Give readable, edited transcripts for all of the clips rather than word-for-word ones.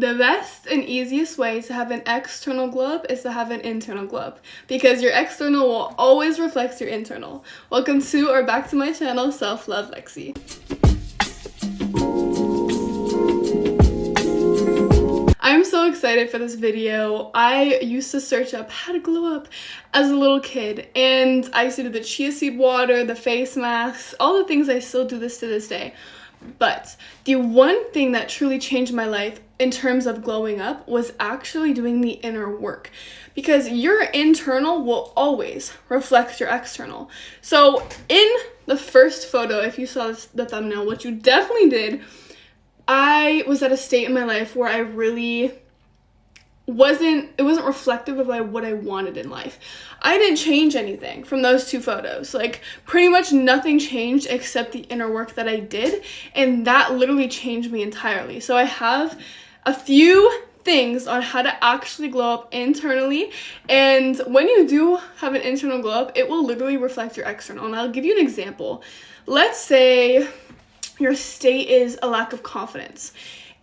The best and easiest way to have an external glow up is to have an internal glow up, because your external will always reflect your internal. Welcome to or back to my channel, Self Love Lexi. I'm so excited for this video. I used to search up how to glow up as a little kid, and I used to do the chia seed water, the face masks, all the things. I still do this to this day. But the one thing that truly changed my life in terms of glowing up was actually doing the inner work, because your internal will always reflect your external. So in the first photo, if you saw the thumbnail, which you definitely did, I was at a state in my life where I really wasn't reflective of what I wanted in life. I didn't change anything from those two photos. Like, pretty much nothing changed except the inner work that I did, and that literally changed me entirely. So I have a few things on how to actually glow up internally, and when you do have an internal glow up, it will literally reflect your external. And I'll give you an example. Let's say your state is a lack of confidence,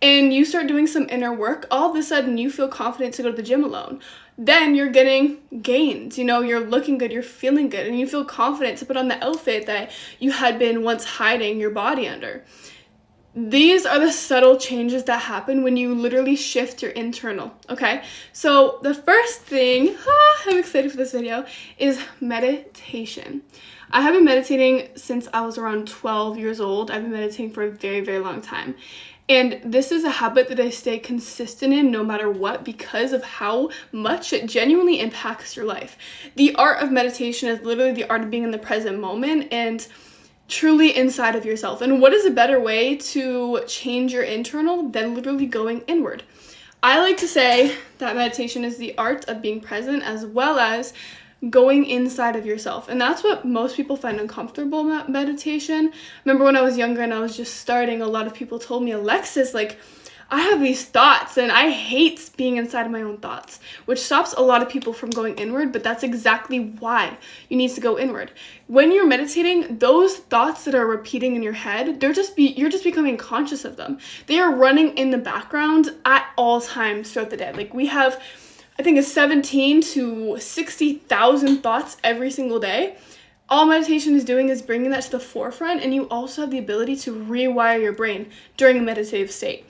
and you start doing some inner work. All of a sudden you feel confident to go to the gym alone. Then you're getting gains, you're looking good, you're feeling good, and you feel confident to put on the outfit that you had been once hiding your body under. These are the subtle changes that happen when you literally shift your internal, okay? So the first thing, I'm excited for this video, is meditation. I have been meditating since I was around 12 years old. I've been meditating for a very, very long time. And this is a habit that I stay consistent in no matter what, because of how much it genuinely impacts your life. The art of meditation is literally the art of being in the present moment and truly inside of yourself. And what is a better way to change your internal than literally going inward? I like to say that meditation is the art of being present as well as going inside of yourself. And that's what most people find uncomfortable about meditation. Remember when I was younger and I was just starting, a lot of people told me, Alexis, I have these thoughts and I hate being inside of my own thoughts, which stops a lot of people from going inward. But that's exactly why you need to go inward. When you're meditating, those thoughts that are repeating in your head, you're just becoming conscious of them. They are running in the background at all times throughout the day. We have, I think, it's 17 to 60,000 thoughts every single day. All meditation is doing is bringing that to the forefront, and you also have the ability to rewire your brain during a meditative state.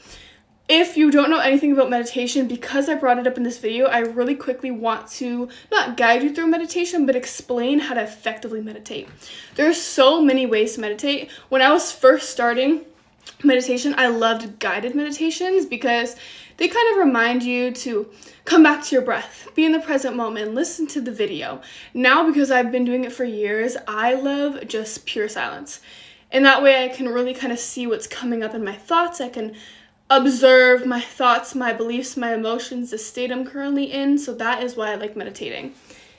If you don't know anything about meditation, because I brought it up in this video, I really quickly want to not guide you through meditation, but explain how to effectively meditate. There are so many ways to meditate. When I was first starting meditation, I loved guided meditations because they kind of remind you to come back to your breath, be in the present moment, listen to the video. Now, because I've been doing it for years, I love just pure silence. And that way I can really kind of see what's coming up in my thoughts. I can observe my thoughts, my beliefs, my emotions, the state I'm currently in. So that is why I like meditating.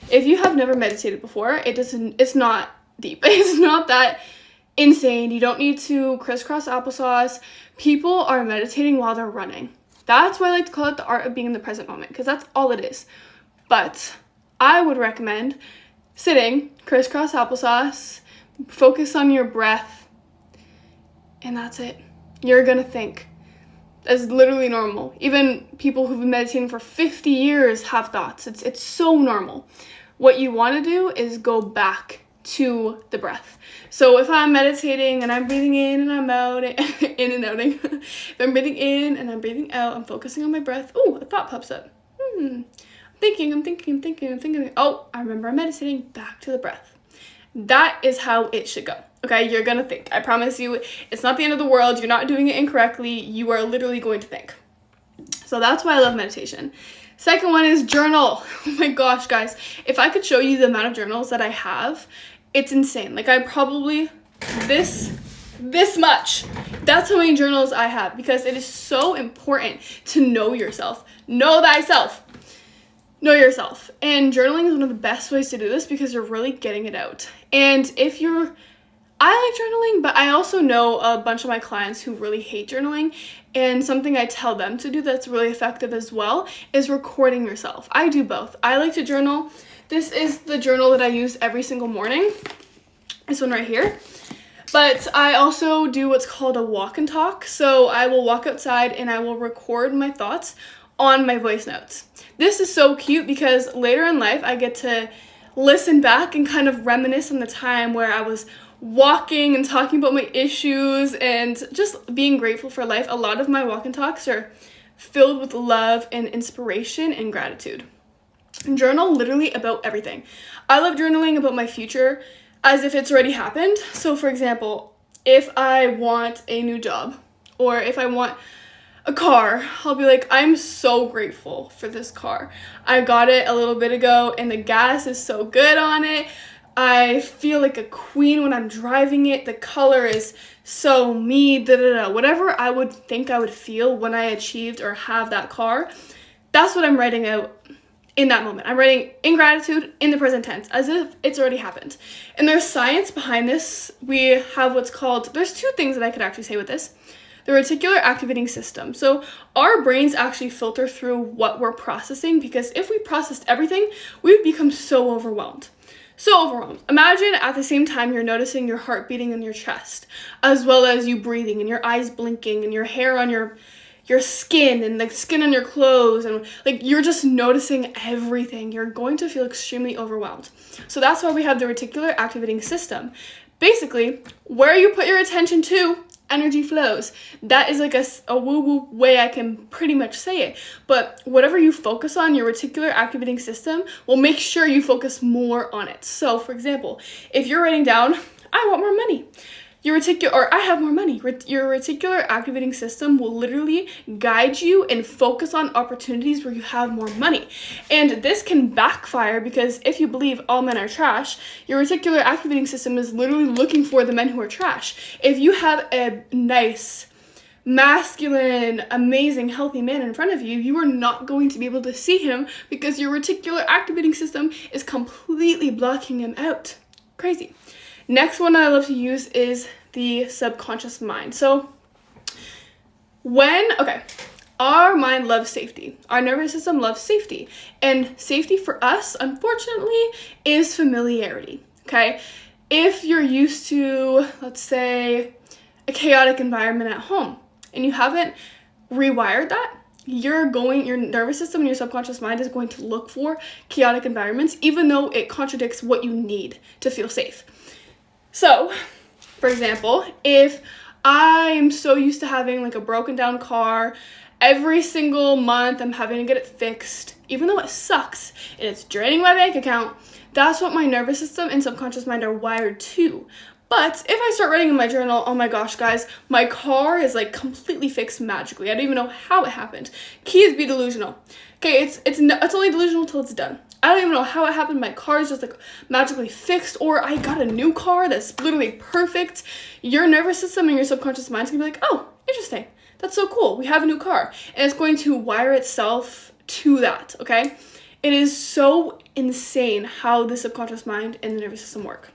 If you have never meditated before, it's not deep. It's not that insane. You don't need to crisscross applesauce. People are meditating while they're running. That's why I like to call it the art of being in the present moment, because that's all it is. But I would recommend sitting, crisscross applesauce, focus on your breath, and that's it. You're gonna think. That's literally normal. Even people who've been meditating for 50 years have thoughts. It's so normal. What you want to do is go back to the breath. So if I'm meditating and I'm breathing in and I'm out, in and outing, if I'm breathing in and I'm breathing out, I'm focusing on my breath. Oh, a thought pops up. I'm thinking. Oh, I remember I'm meditating. Back to the breath. That is how it should go. Okay, you're gonna think. I promise you, it's not the end of the world. You're not doing it incorrectly. You are literally going to think. So that's why I love meditation. Second one is journal. Oh my gosh, guys. If I could show you the amount of journals that I have, it's insane. I probably, this much. That's how many journals I have, because it is so important to know yourself. Know thyself. Know yourself. And journaling is one of the best ways to do this, because you're really getting it out. And I like journaling, but I also know a bunch of my clients who really hate journaling, and something I tell them to do that's really effective as well is recording yourself. I do both. I like to journal. This is the journal that I use every single morning. This one right here. But I also do what's called a walk and talk. So I will walk outside and I will record my thoughts on my voice notes. This is so cute because later in life I get to listen back and kind of reminisce on the time where I was walking and talking about my issues and just being grateful for life. A lot of my walk and talks are filled with love and inspiration and gratitude. Journal literally about everything. I love journaling about my future as if it's already happened. So for example, if I want a new job or if I want a car, I'll be like, I'm so grateful for this car. I got it a little bit ago and the gas is so good on it. I feel like a queen when I'm driving it. The color is so me, whatever I would think I would feel when I achieved or have that car. That's what I'm writing out in that moment. I'm writing in gratitude in the present tense as if it's already happened. And there's science behind this. We have what's called, there's two things that I could actually say with this. The reticular activating system. So our brains actually filter through what we're processing, because if we processed everything, we would become so overwhelmed. So overwhelmed. Imagine at the same time you're noticing your heart beating in your chest, as well as you breathing and your eyes blinking and your hair on your skin and the skin on your clothes, and like you're just noticing everything. You're going to feel extremely overwhelmed. So that's why we have the reticular activating system. Basically, where you put your attention to, energy flows. That is like a woo-woo way I can pretty much say it. But whatever you focus on, your reticular activating system will make sure you focus more on it. So for example, if you're writing down, I want more money, I have more money, your reticular activating system will literally guide you and focus on opportunities where you have more money. And this can backfire because if you believe all men are trash, your reticular activating system is literally looking for the men who are trash. If you have a nice, masculine, amazing, healthy man in front of you, you are not going to be able to see him because your reticular activating system is completely blocking him out. Crazy. Next one I love to use is the subconscious mind. So our mind loves safety. Our nervous system loves safety. And safety for us, unfortunately, is familiarity, okay? If you're used to, let's say, a chaotic environment at home and you haven't rewired that, your nervous system and your subconscious mind is going to look for chaotic environments, even though it contradicts what you need to feel safe. So, for example, if I'm so used to having like a broken down car, every single month I'm having to get it fixed, even though it sucks and it's draining my bank account, that's what my nervous system and subconscious mind are wired to. But if I start writing in my journal, oh my gosh, guys, my car is like completely fixed magically. I don't even know how it happened. Key is be delusional. Okay, it's only delusional till it's done. I don't even know how it happened. My car is just like magically fixed, or I got a new car that's literally perfect. Your nervous system and your subconscious mind is gonna be like, oh, interesting. That's so cool. We have a new car. And it's going to wire itself to that, okay? It is so insane how the subconscious mind and the nervous system work.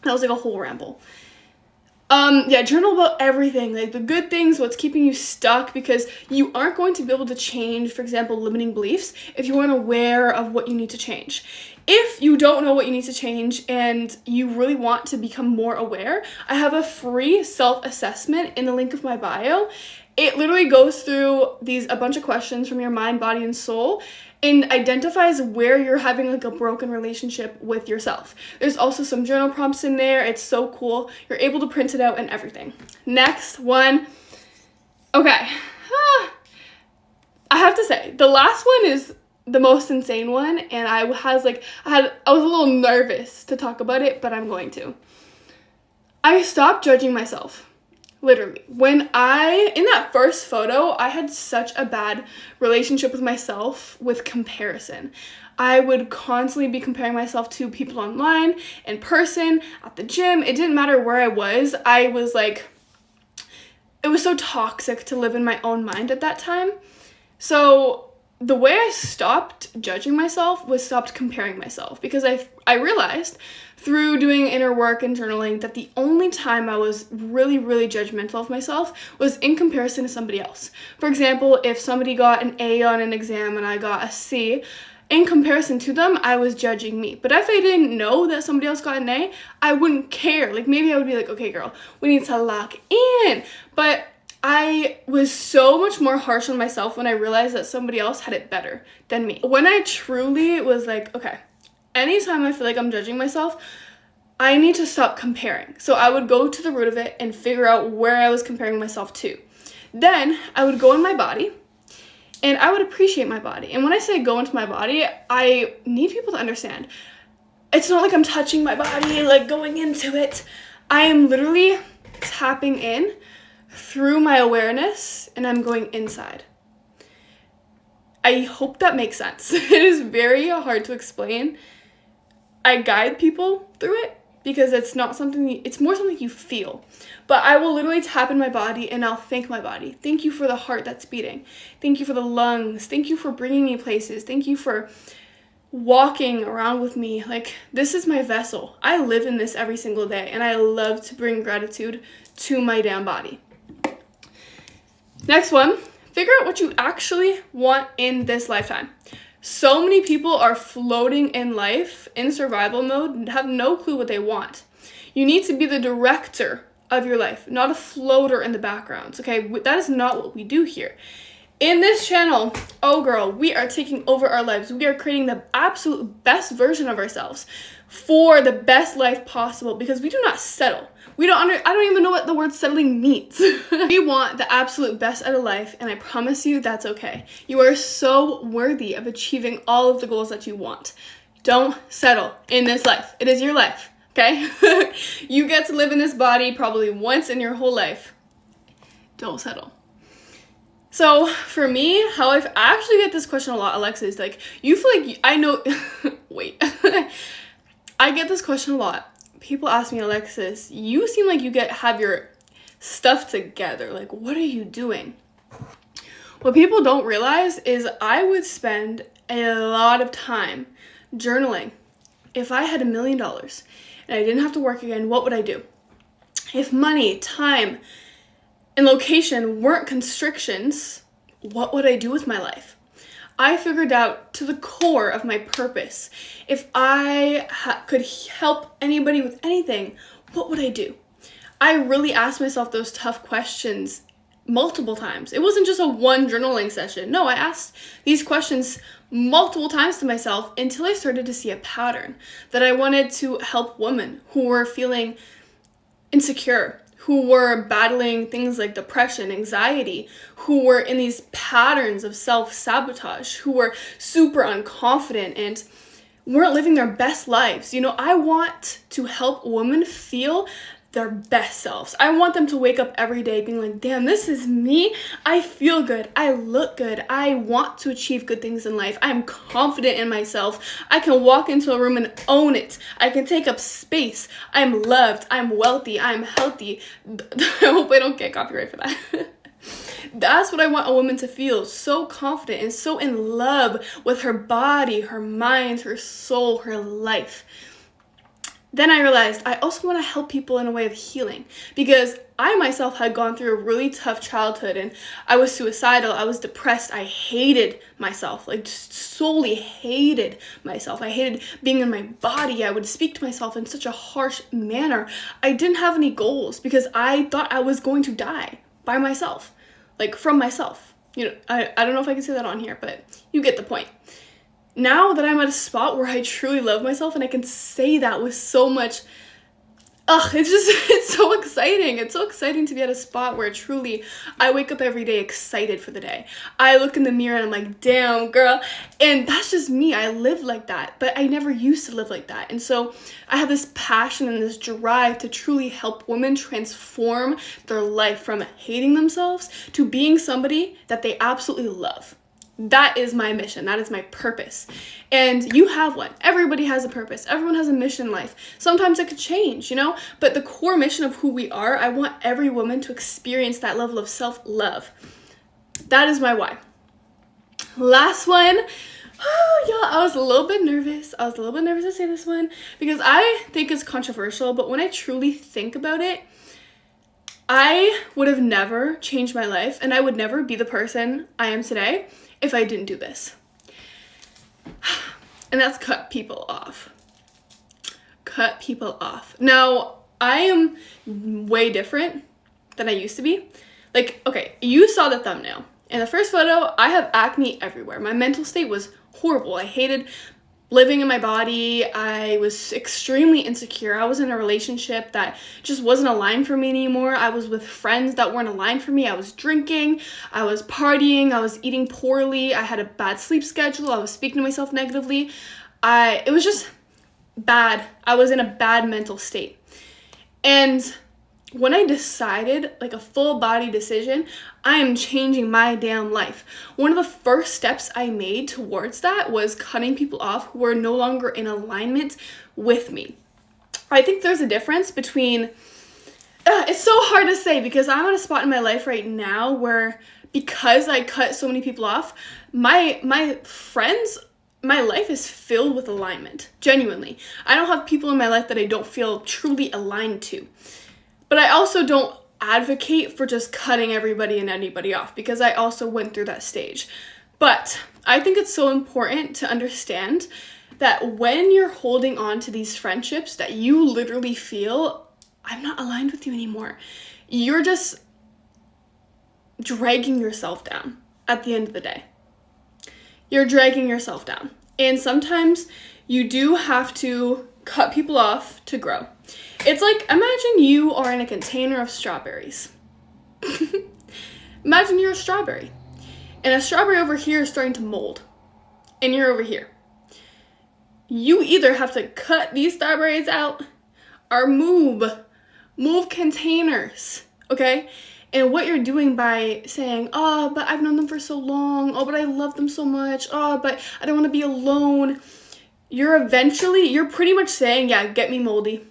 That was like a whole ramble. Journal about everything, like the good things, what's keeping you stuck, because you aren't going to be able to change, for example, limiting beliefs if you aren't aware of what you need to change. If you don't know what you need to change and you really want to become more aware, I have a free self-assessment in the link of my bio. It literally goes through a bunch of questions from your mind, body, and soul, and identifies where you're having like a broken relationship with yourself. There's also some journal prompts in there. It's so cool. You're able to print it out and everything. Next one. Okay. I have to say, the last one is the most insane one, and I was a little nervous to talk about it, but I'm going to. I stopped judging myself. Literally. In that first photo, I had such a bad relationship with myself with comparison. I would constantly be comparing myself to people online, in person, at the gym. It didn't matter where I was. It was so toxic to live in my own mind at that time. So the way I stopped judging myself was stopped comparing myself, because I realized through doing inner work and journaling that the only time I was really, really judgmental of myself was in comparison to somebody else. For example, if somebody got an A on an exam and I got a C, in comparison to them, I was judging me. But if I didn't know that somebody else got an A, I wouldn't care. Like, maybe I would be like, okay, girl, we need to lock in. But I was so much more harsh on myself when I realized that somebody else had it better than me. When I truly was like, okay, anytime I feel like I'm judging myself, I need to stop comparing. So I would go to the root of it and figure out where I was comparing myself to. Then I would go in my body and I would appreciate my body. And when I say go into my body, I need people to understand. It's not like I'm touching my body, like going into it. I am literally tapping in through my awareness and I'm going inside. I hope that makes sense. It is very hard to explain. I guide people through it because it's not something, it's more something you feel. But I will literally tap in my body and I'll thank my body. Thank you for the heart that's beating. Thank you for the lungs. Thank you for bringing me places. Thank you for walking around with me. Like, this is my vessel. I live in this every single day and I love to bring gratitude to my damn body. Next one, figure out what you actually want in this lifetime. So many people are floating in life in survival mode and have no clue what they want. You need to be the director of your life, not a floater in the background, okay? That is not what we do here. In this channel, oh girl, we are taking over our lives. We are creating the absolute best version of ourselves for the best life possible because we do not settle. I don't even know what the word settling means. We want the absolute best out of life, and I promise you that's okay. You are so worthy of achieving all of the goals that you want. Don't settle in this life. It is your life, okay? You get to live in this body probably once in your whole life. Don't settle. So for me, how I actually get this question a lot, Alexa, is like, you feel like, I know, wait. I get this question a lot. People ask me, Alexis, you seem like you have your stuff together. Like, what are you doing? What people don't realize is I would spend a lot of time journaling. If I had $1 million and I didn't have to work again, what would I do? If money, time, and location weren't constrictions, what would I do with my life? I figured out to the core of my purpose. If I could help anybody with anything, what would I do? I really asked myself those tough questions multiple times. It wasn't just a one journaling session. No, I asked these questions multiple times to myself until I started to see a pattern that I wanted to help women who were feeling insecure, who were battling things like depression, anxiety, who were in these patterns of self-sabotage, who were super unconfident and weren't living their best lives. You know, I want to help women feel their best selves. I want them to wake up every day being like, damn, this is me. I feel good. I look good. I want to achieve good things in life. I'm confident in myself. I can walk into a room and own it. I can take up space. I'm loved. I'm wealthy. I'm healthy. I hope I don't get copyright for that. That's what I want a woman to feel, so confident and so in love with her body, her mind, her soul, her life. Then I realized I also want to help people in a way of healing because I myself had gone through a really tough childhood and I was suicidal, I was depressed, I hated myself, like just solely hated myself. I hated being in my body. I would speak to myself in such a harsh manner. I didn't have any goals because I thought I was going to die by myself, like from myself. You know, I don't know if I can say that on here, but you get the point. Now that I'm at a spot where I truly love myself and I can say that with so much, it's so exciting. It's so exciting to be at a spot where truly I wake up every day excited for the day. I look in the mirror and I'm like, damn, girl. And that's just me. I live like that, but I never used to live like that. And so I have this passion and this drive to truly help women transform their life from hating themselves to being somebody that they absolutely love. That is my mission. That is my purpose. And you have one. Everybody has a purpose. Everyone has a mission in life. Sometimes it could change, you know, but the core mission of who we are, I want every woman to experience that level of self-love. That is my why. Last one. Oh, yeah, I was a little bit nervous. I was a little bit nervous to say this one because I think it's controversial, but when I truly think about it, I would have never changed my life and I would never be the person I am today if I didn't do this. And that's cut people off. Cut people off. Now, I am way different than I used to be. Like, okay, you saw the thumbnail. In the first photo, I have acne everywhere. My mental state was horrible. I hated living in my body. I was extremely insecure. I was in a relationship that just wasn't aligned for me anymore. I was with friends that weren't aligned for me. I was drinking, I was partying, I was eating poorly, I had a bad sleep schedule, I was speaking to myself negatively. It was just bad. I was in a bad mental state. And when I decided, like a full body decision, I am changing my damn life. One of the first steps I made towards that was cutting people off who were no longer in alignment with me. I think there's a difference between, it's so hard to say because I'm at a spot in my life right now where because I cut so many people off, my friends, my life is filled with alignment, genuinely. I don't have people in my life that I don't feel truly aligned to. But I also don't advocate for just cutting everybody and anybody off because I also went through that stage. But I think it's so important to understand that when you're holding on to these friendships that you literally feel, I'm not aligned with you anymore, you're just dragging yourself down at the end of the day. You're dragging yourself down. And sometimes you do have to cut people off to grow. It's like, imagine you are in a container of strawberries. Imagine you're a strawberry. And a strawberry over here is starting to mold. And you're over here. You either have to cut these strawberries out or move containers, okay? And what you're doing by saying, oh, but I've known them for so long. Oh, but I love them so much. Oh, but I don't want to be alone. You're pretty much saying, yeah, get me moldy.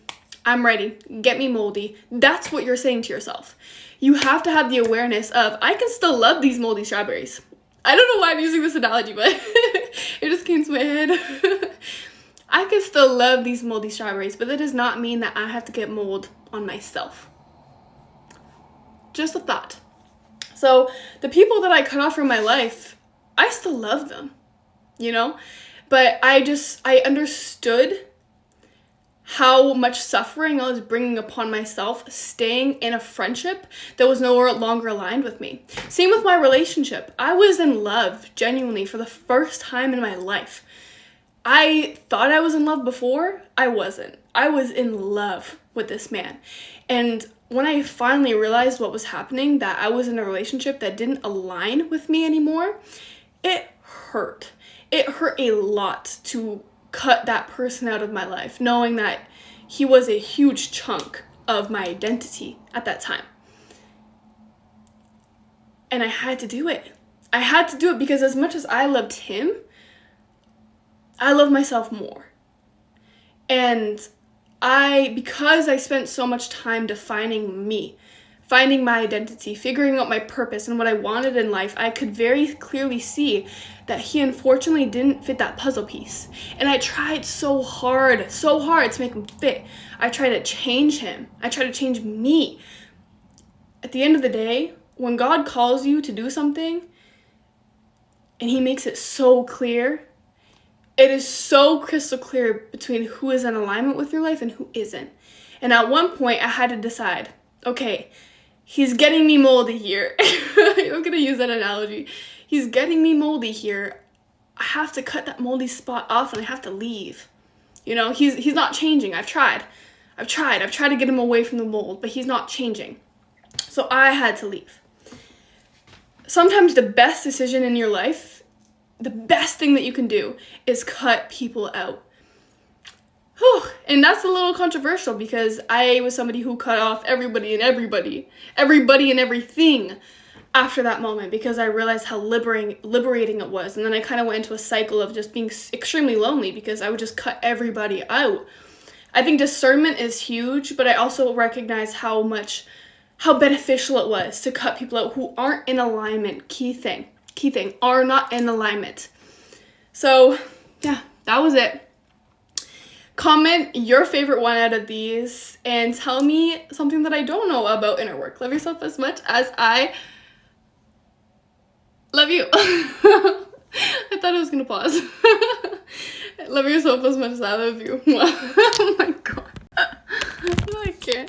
I'm ready. Get me moldy. That's what you're saying to yourself. You have to have the awareness of, I can still love these moldy strawberries. I don't know why I'm using this analogy, but it just came to my head. I can still love these moldy strawberries, but that does not mean that I have to get mold on myself. Just a thought. So the people that I cut off from my life, I still love them, you know? But I understood how much suffering I was bringing upon myself staying in a friendship that was no longer aligned with me. Same with my relationship. I was in love, genuinely, for the first time in my life. I thought I was in love before. I wasn't. I was in love with this man. And when I finally realized what was happening, that I was in a relationship that didn't align with me anymore, it hurt. It hurt a lot to cut that person out of my life, knowing that he was a huge chunk of my identity at that time. And I had to do it. I had to do it because as much as I loved him, I love myself more. And because I spent so much time defining me, finding my identity, figuring out my purpose and what I wanted in life, I could very clearly see that he unfortunately didn't fit that puzzle piece. And I tried so hard to make him fit. I tried to change him. I tried to change me. At the end of the day, when God calls you to do something and he makes it so clear, it is so crystal clear between who is in alignment with your life and who isn't. And at one point, I had to decide, okay, he's getting me moldy here. I'm going to use that analogy. He's getting me moldy here. I have to cut that moldy spot off and I have to leave. You know, he's not changing. I've tried to get him away from the mold, but he's not changing. So I had to leave. Sometimes the best decision in your life, the best thing that you can do is cut people out. Whew. And that's a little controversial because I was somebody who cut off everybody and everything after that moment because I realized how liberating it was. And then I kind of went into a cycle of just being extremely lonely because I would just cut everybody out. I think discernment is huge, but I also recognize how beneficial it was to cut people out who aren't in alignment. Key thing, are not in alignment. So yeah, that was it. Comment your favorite one out of these and tell me something that I don't know about inner work. Love yourself as much as I love you. I thought I was gonna pause. Love yourself as much as I love you. Oh my god. I can't.